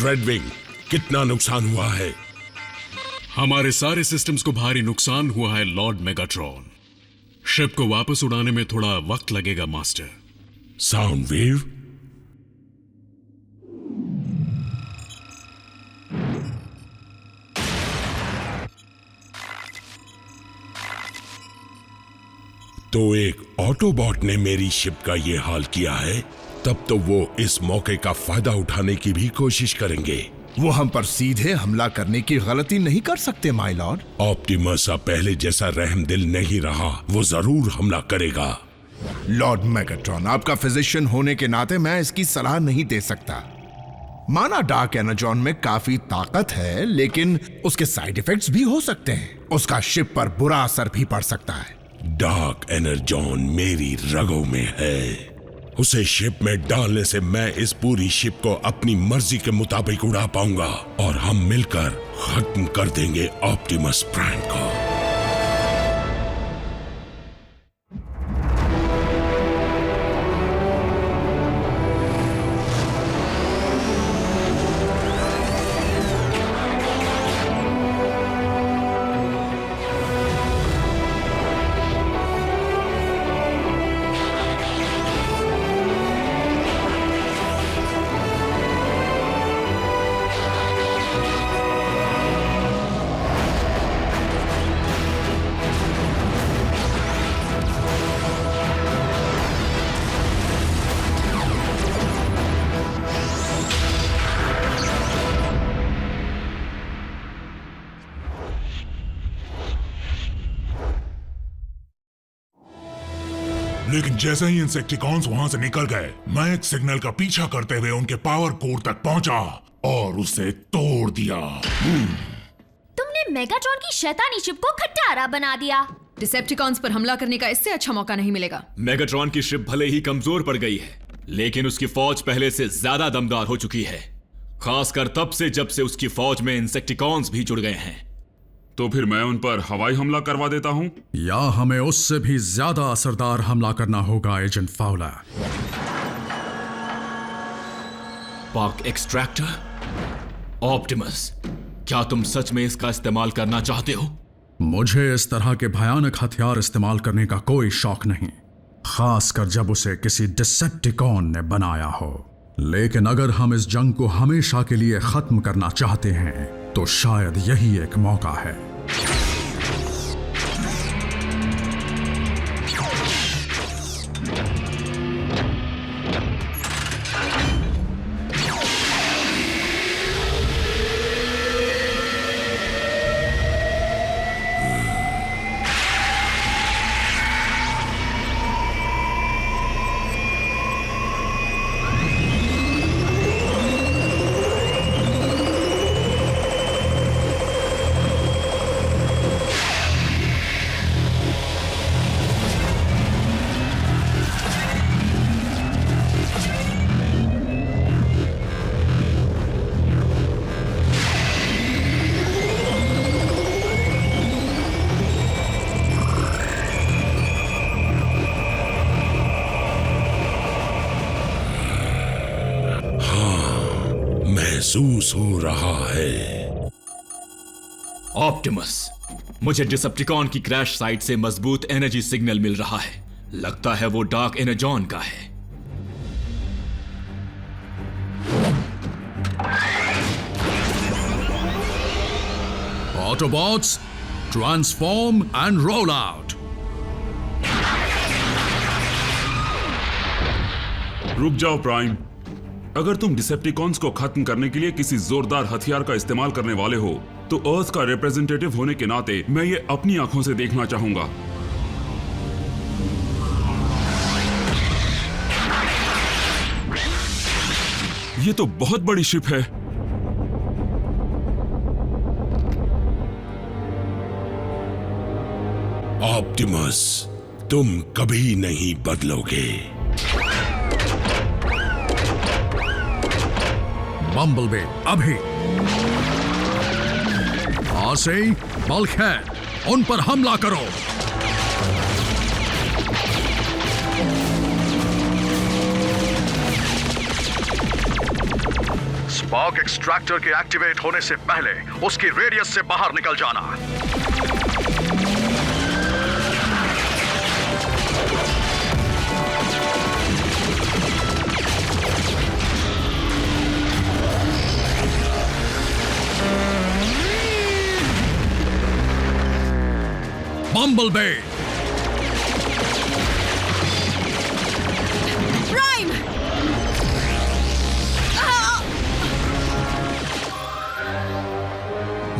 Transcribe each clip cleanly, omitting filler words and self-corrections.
रेडविंग, कितना नुकसान हुआ है? हमारे सारे सिस्टम्स को भारी नुकसान हुआ है लॉर्ड मेगाट्रॉन। शिप को वापस उड़ाने में थोड़ा वक्त लगेगा मास्टर। साउंड वेव, तो एक ऑटोबॉट ने मेरी शिप का ये हाल किया है, तब तो वो इस मौके का फायदा उठाने की भी कोशिश करेंगे। वो हम पर सीधे हमला करने की गलती नहीं कर सकते माय लॉर्ड। ऑप्टिमस अब पहले जैसा रहमदिल नहीं रहा, वो जरूर हमला करेगा। लॉर्ड मेगाट्रॉन, आपका फिजिशियन होने के नाते मैं इसकी सलाह नहीं दे सकता। माना डार्क एनर्जॉन में काफी ताकत है, लेकिन उसके साइड इफेक्ट्स भी हो सकते हैं। उसका शिप पर बुरा असर भी पड़ सकता है। डार्क एनर्जॉन मेरी रगों में है। उसे शिप में डालने से मैं इस पूरी शिप को अपनी मर्जी के मुताबिक उड़ा पाऊंगा और हम मिलकर खत्म कर देंगे ऑप्टिमस प्राइम को। लेकिन जैसे ही इंसेक्टिकॉन्स वहां से निकल गए, मैं एक सिग्नल का पीछा करते हुए उनके पावर कोर तक पहुंचा और उसे तोड़ दिया। तुमने मेगाट्रॉन की शैतानी शिप को खटारा बना दिया। डिसेप्टिकॉन्स पर हमला करने का इससे अच्छा मौका नहीं मिलेगा। मेगाट्रॉन की शिप भले ही कमजोर पड़ गई है, लेकिन उसकी फौज पहले से ज्यादा दमदार हो चुकी है, खासकर तब से जब से उसकी फौज में इंसेक्टिकॉन्स भी जुड़ गए हैं। तो फिर मैं उन पर हवाई हमला करवा देता हूं? या हमें उससे भी ज्यादा असरदार हमला करना होगा agent Fowler. Park extractor? Optimus, क्या तुम सच में इसका इस्तेमाल करना चाहते हो? मुझे इस तरह के भयानक हथियार इस्तेमाल करने का कोई शौक नहीं, खासकर जब उसे किसी डिसेप्टिकॉन ने बनाया हो। लेकिन अगर हम इस जंग को हमेशा के लिए खत्म करना चाहते हैं तो शायद यही एक मौका है। महसूस हो रहा है। ऑप्टिमस, मुझे डिसेप्टिकॉन की क्रैश साइट से मजबूत एनर्जी सिग्नल मिल रहा है। लगता है वो डार्क एनर्जॉन का है। Autobots, transform and roll out. रुक जाओ प्राइम। अगर तुम डिसेप्टिकॉन्स को खत्म करने के लिए किसी जोरदार हथियार का इस्तेमाल करने वाले हो, तो अर्थ का रिप्रेजेंटेटिव होने के नाते मैं ये अपनी आंखों से देखना चाहूंगा। ये तो बहुत बड़ी शिप है। ऑप्टिमस, तुम कभी नहीं बदलोगे। बम्बलबी, अभी आसे बल्कहेड, उन पर हमला करो। स्पार्क एक्सट्रैक्टर के एक्टिवेट होने से पहले उसकी रेडियस से बाहर निकल जाना। बम्बलबे, प्राइम!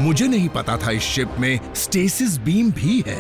मुझे नहीं पता था इस शिप में स्टेसिस बीम भी है।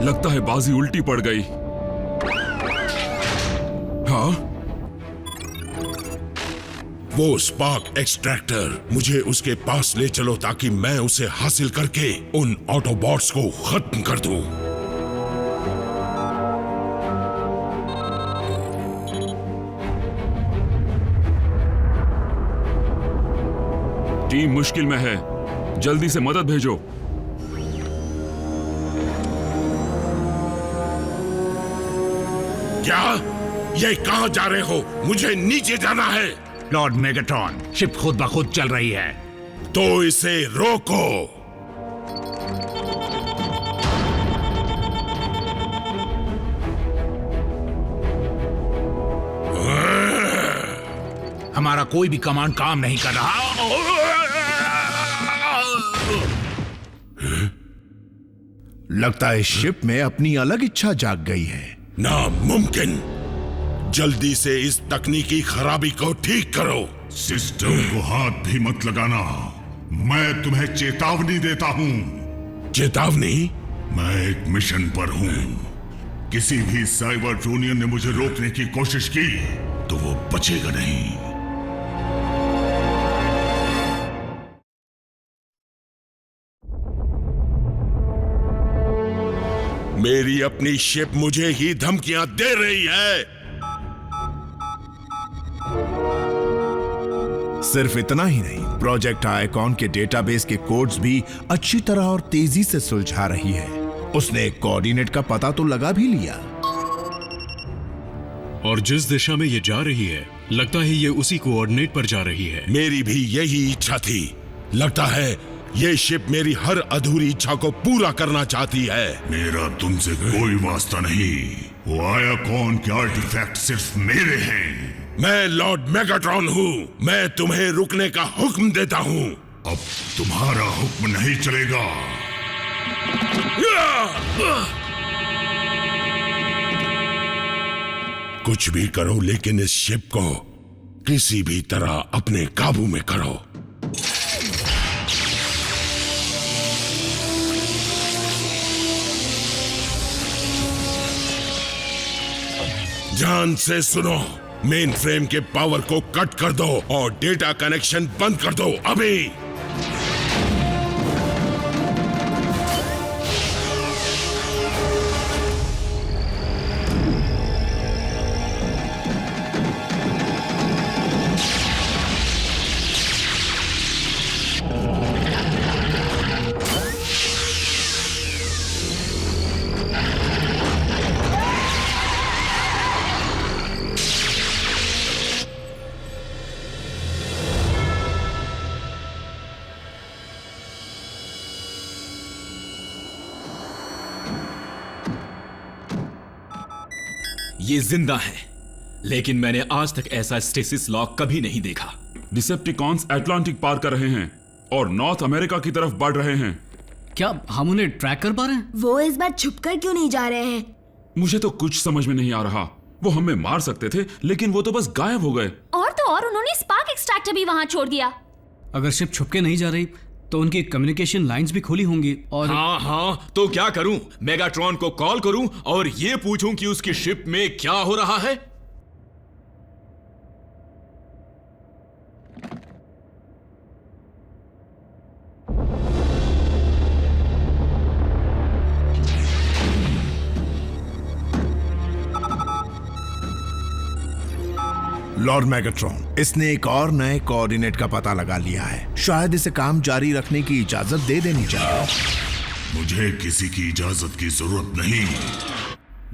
लगता है बाजी उल्टी पड़ गई। हाँ, वो स्पार्क एक्सट्रैक्टर, मुझे उसके पास ले चलो ताकि मैं उसे हासिल करके उन ऑटोबॉट्स को खत्म कर दूं। टीम मुश्किल में है, जल्दी से मदद भेजो। क्या? ये कहां जा रहे हो? मुझे नीचे जाना है। लॉर्ड मेगाट्रॉन, शिप खुद ब खुद चल रही है। तो इसे रोको। हमारा कोई भी कमांड काम नहीं कर रहा। लगता है शिप में अपनी अलग इच्छा जाग गई है। नामुमकिन। जल्दी से इस तकनीकी खराबी को ठीक करो। सिस्टम को हाथ भी मत लगाना। मैं तुम्हें चेतावनी देता हूं। चेतावनी? मैं एक मिशन पर हूं। किसी भी साइबरट्रोनियन ने मुझे रोकने की कोशिश की तो वो बचेगा नहीं। मेरी अपनी शिप मुझे ही धमकियां दे रही है। सिर्फ इतना ही नहीं, प्रोजेक्ट आइकॉन के डेटाबेस के कोड्स भी अच्छी तरह और तेजी से सुलझा रही है। उसने एक कोऑर्डिनेट का पता तो लगा भी लिया। और जिस दिशा में ये जा रही है, लगता है ये उसी कोऑर्डिनेट पर जा रही है। मेरी भी यही इच्छा थी। लगता है ये शिप मेरी हर अधूरी इच्छा को पूरा करना चाहती है। मेरा तुमसे कोई वास्ता नहीं। वो आइकॉन के आर्टिफैक्ट सिर्फ मेरे हैं। मैं लॉर्ड मेगाट्रॉन हूँ। मैं तुम्हें रुकने का हुक्म देता हूँ। अब तुम्हारा हुक्म नहीं चलेगा। कुछ भी करो, लेकिन इस शिप को किसी भी तरह अपने काबू में करो। ध्यान से सुनो। मेन फ्रेम के पावर को कट कर दो और डेटा कनेक्शन बंद कर दो अभी। ये जिंदा है, लेकिन मैंने आज तक ऐसा स्टेसिस लॉक कभी नहीं देखा। डिसेप्टिकॉन्स अटलांटिक पार कर रहे हैं और नॉर्थ अमेरिका की तरफ बढ़ रहे हैं। क्या हम उन्हें ट्रैक कर पा रहे हैं? वो इस बार छुपकर क्यों नहीं जा रहे हैं? मुझे तो कुछ समझ में नहीं आ रहा। वो हमें मार सकते थे, लेकिन वो तो बस गायब हो गए। और तो और उन्होंने स्पार्क एक्सट्रैक्टर भी वहां छोड़ दिया। अगर शिप छुप के नहीं जा रही तो उनकी कम्युनिकेशन लाइंस भी खुली होंगी और हाँ, तो क्या करूं? मेगाट्रॉन को कॉल करूं और ये पूछूं कि उसकी शिप में क्या हो रहा है? लॉर्ड मेगाट्रॉन, इसने एक और नए कोऑर्डिनेट का पता लगा लिया है। शायद इसे काम जारी रखने की इजाजत दे देनी चाहिए। मुझे किसी की इजाजत की जरूरत नहीं।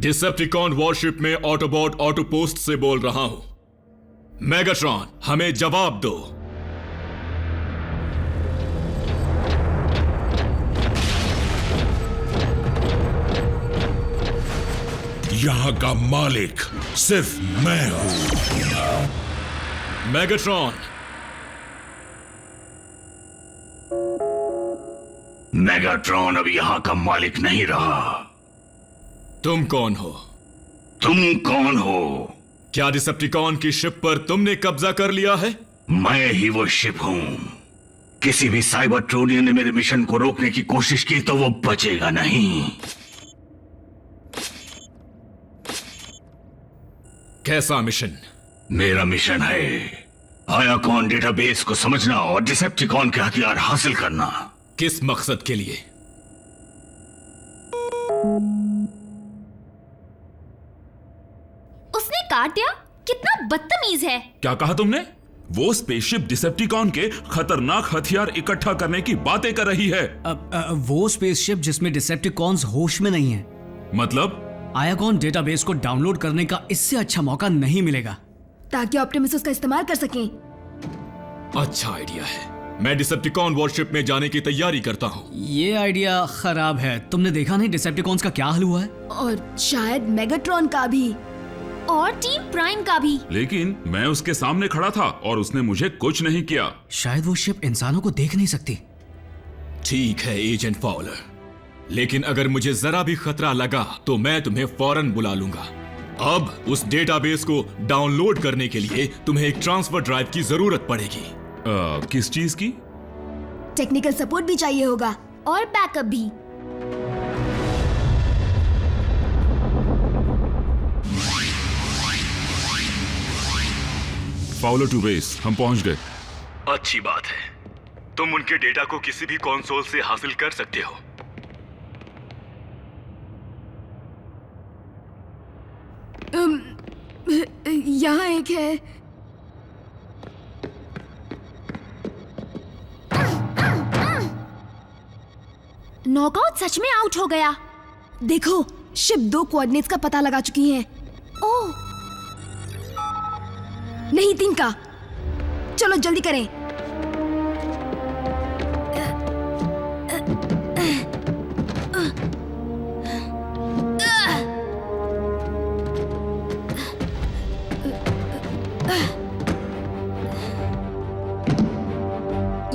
डिसेप्टिकॉन वॉरशिप में ऑटोबॉट ऑटोपोस्ट से बोल रहा हूं। मेगाट्रॉन, हमें जवाब दो। यहाँ का मालिक सिर्फ मैं हूं। मेगाट्रॉन। मेगाट्रॉन अब यहाँ का मालिक नहीं रहा। तुम कौन हो? तुम कौन हो? क्या डिसेप्टिकॉन की शिप पर तुमने कब्जा कर लिया है? मैं ही वो शिप हूं। किसी भी साइबरट्रोनियन ने मेरे मिशन को रोकने की कोशिश की तो वो बचेगा नहीं। कैसा मिशन? मेरा मिशन है आयाकॉन डेटाबेस को समझना और डिसेप्टिकॉन के हथियार हासिल करना। किस मकसद के लिए? उसने काट दिया? कितना बदतमीज है। क्या कहा तुमने? वो स्पेसशिप डिसेप्टिकॉन के खतरनाक हथियार इकट्ठा करने की बातें कर रही है। वो स्पेसशिप जिसमें डिसेप्टिकॉन्स होश में नहीं है। मतलब? आयाकॉन डेटाबेस को डाउनलोड करने का इससे अच्छा मौका नहीं मिलेगा ताकि ऑप्टिमस उसका इस्तेमाल कर सकें। अच्छा आइडिया है। मैं डिसेप्टिकॉन वॉरशिप में जाने की तैयारी करता हूँ। ये आइडिया खराब है। तुमने देखा नहीं डिसेप्टिकॉन्स का क्या हाल हुआ है? और शायद मेगाट्रॉन का भी और टीम प्राइम का भी। लेकिन मैं उसके सामने खड़ा था और उसने मुझे कुछ नहीं किया। शायद वो शिप इंसानों को देख नहीं सकती। ठीक है एजेंट फाउलर, लेकिन अगर मुझे जरा भी खतरा लगा तो मैं तुम्हें फौरन बुला लूंगा। अब उस डेटाबेस को डाउनलोड करने के लिए तुम्हें एक ट्रांसफर ड्राइव की जरूरत पड़ेगी। किस चीज की? टेक्निकल सपोर्ट भी चाहिए होगा और बैकअप भी। फाउलर टू बेस, हम पहुंच गए। अच्छी बात है। तुम उनके डेटा को किसी भी कंसोल से हासिल कर सकते हो। यहाँ एक है। नॉकआउट सच में आउट हो गया। देखो, शिप 2 कोऑर्डिनेट्स का पता लगा चुकी है। ओह, नहीं 3 का। चलो जल्दी करें।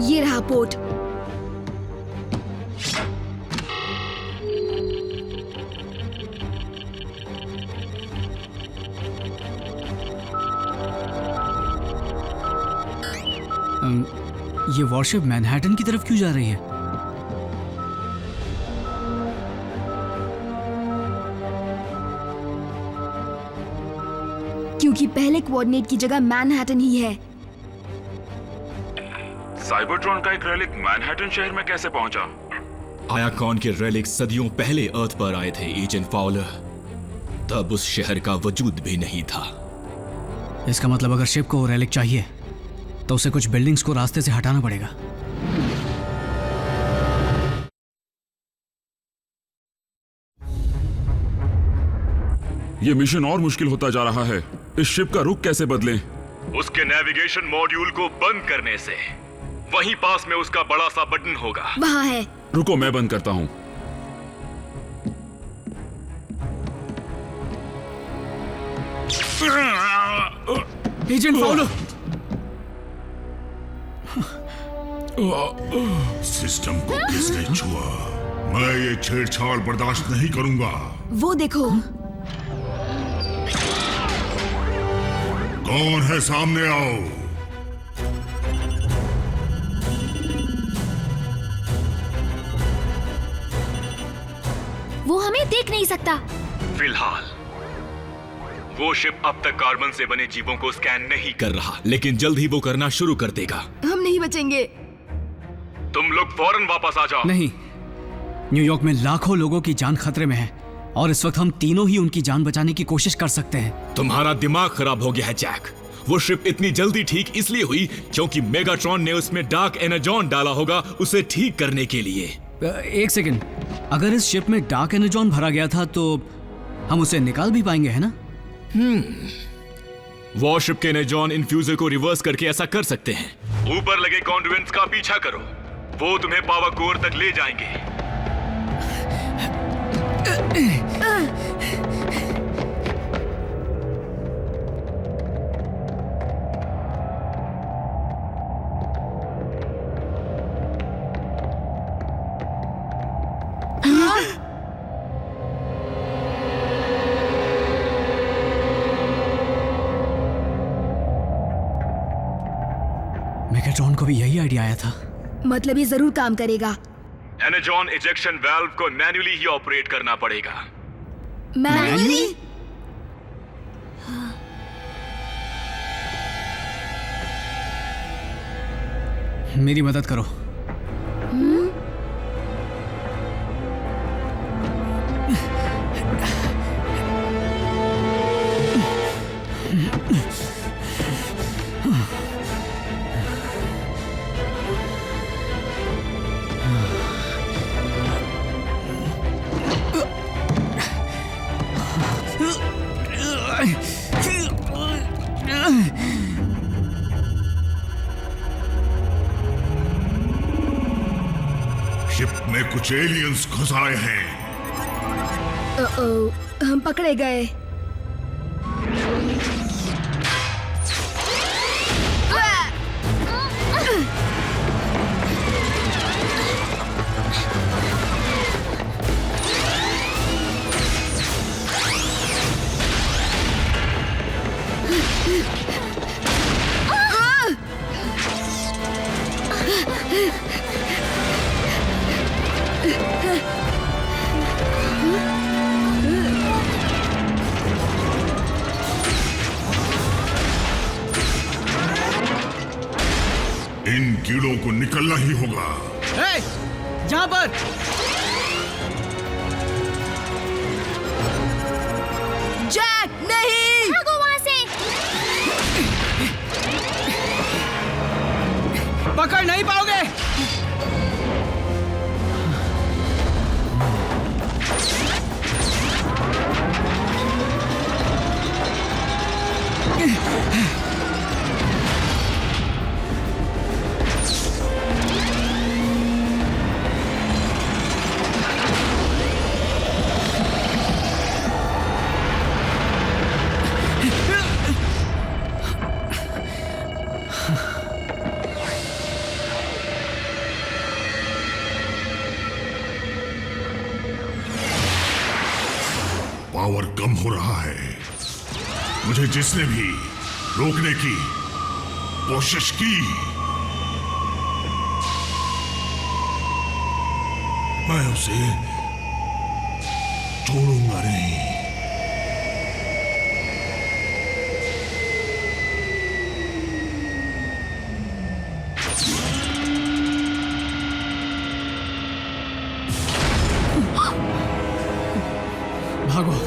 ये रहा पोर्ट। ये वॉरशिप मैनहट्टन की तरफ क्यों जा रही है? क्योंकि पहले कोऑर्डिनेट की जगह मैनहट्टन ही है। साइबरट्रॉन का एक रेलिक मैनहट्टन शहर में कैसे पहुंचा? आयाकॉन के रेलिक सदियों पहले अर्थ पर आए थे एजेंट फाउलर। तब उस शहर का वजूद भी नहीं था। इसका मतलब अगर शिप को रेलिक चाहिए तो उसे कुछ बिल्डिंग्स को रास्ते से हटाना पड़ेगा। ये मिशन और मुश्किल होता जा रहा है। इस शिप का रुख कैसे बदलें? उसके नेविगेशन मॉड्यूल को बंद करने से। वहीं पास में उसका बड़ा सा बटन होगा। वहाँ है। रुको, मैं बंद करता हूँ। Agent Fowler! सिस्टम को किसने छुआ? मैं ये छेड़छाड़ बर्दाश्त नहीं करूंगा। वो देखो। कौन है? सामने आओ। वो हमें देख नहीं सकता। फिलहाल वो शिप अब तक कार्बन से बने जीवों को स्कैन नहीं कर रहा, लेकिन जल्द ही वो करना शुरू कर देगा। हम नहीं बचेंगे। तुम लोग फौरन वापस आ जाओ। नहीं, न्यूयॉर्क में लाखों लोगों की जान खतरे में है और इस वक्त हम तीनों ही उनकी जान बचाने की कोशिश कर सकते हैं। तुम्हारा दिमाग खराब हो गया है जैक। वो शिप इतनी जल्दी ठीक इसलिए हुई क्योंकि मेगाट्रॉन ने उसमें डार्क एनर्जॉन डाला होगा उसे ठीक करने के लिए। एक सेकंड, अगर इस शिप में डार्क एनर्जॉन भरा गया था तो हम उसे निकाल भी पाएंगे, है ना? वॉरशिप के एनर्जॉन इन्फ्यूजर को रिवर्स करके ऐसा कर सकते हैं। ऊपर लगे कॉन्डुएंट्स का पीछा करो, वो तुम्हें पावर कोर तक ले जाएंगे। मेगाट्रॉन को भी यही आइडिया आया था। मतलब ये जरूर काम करेगा। एनर्जॉन इजेक्शन वाल्व को मैन्युअली ही ऑपरेट करना पड़ेगा। मैन्युअली? मेरी मदद करो। शिप में कुछ एलियंस घुस आए हैं। हम पकड़े गए। इन कीड़ों को निकलना ही होगा। यहाँ पर जैक, नहीं! भागो वहां से। पकड़ नहीं पाओगे। पावर कम हो रहा है। मुझे जिसने भी रोकने की कोशिश की, मैं उसे छोड़ूंगा नहीं। भागो।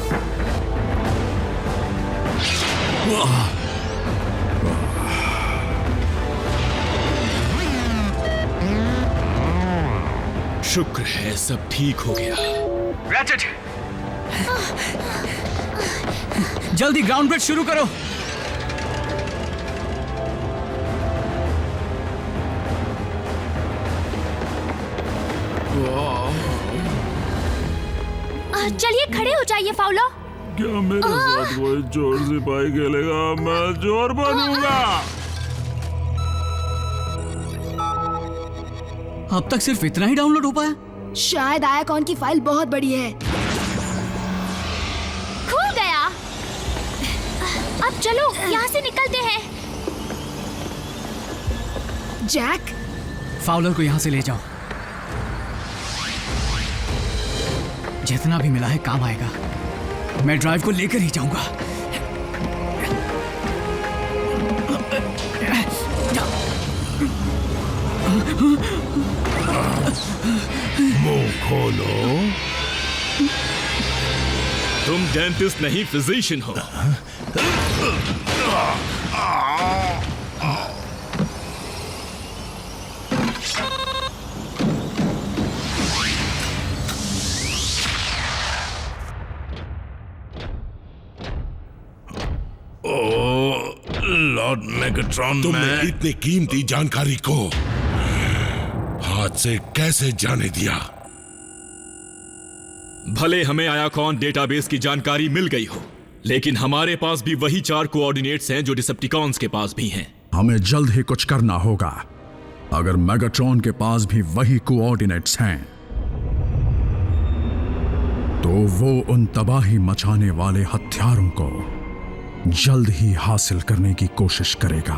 शुक्र है सब ठीक हो गया। रैचेट, जल्दी ग्राउंड ब्रेक शुरू करो। चलिए खड़े हो जाइए फाउलो। क्या मेरे साथ कोई जोर सिपाही खेलेगा? मैं जोर बनूंगा। अब तक सिर्फ इतना ही डाउनलोड हो पाया? शायद आयाकॉन की फाइल बहुत बड़ी है। खुल गया। अब चलो यहाँ से निकलते हैं। जैक, फाउलर को यहाँ से ले जाओ। जितना भी मिला है काम आएगा। मैं ड्राइव को लेकर ही जाऊंगा। मुंह खोलो। तुम डेंटिस्ट नहीं, फिजिशियन हो। लॉर्ड मेगाट्रॉन, तुमने इतनी कीमती जानकारी को हाथ से कैसे जाने दिया? भले हमें आयाकॉन डेटाबेस की जानकारी मिल गई हो, लेकिन हमारे पास भी वही 4 कोऑर्डिनेट्स हैं जो डिसेप्टिकॉन्स के पास भी हैं। हमें जल्द ही कुछ करना होगा। अगर मेगाट्रॉन के पास भी वही कोऑर्डिनेट्स हैं तो वो उन तबाही मचाने वाले हथियारों को जल्द ही हासिल करने की कोशिश करेगा।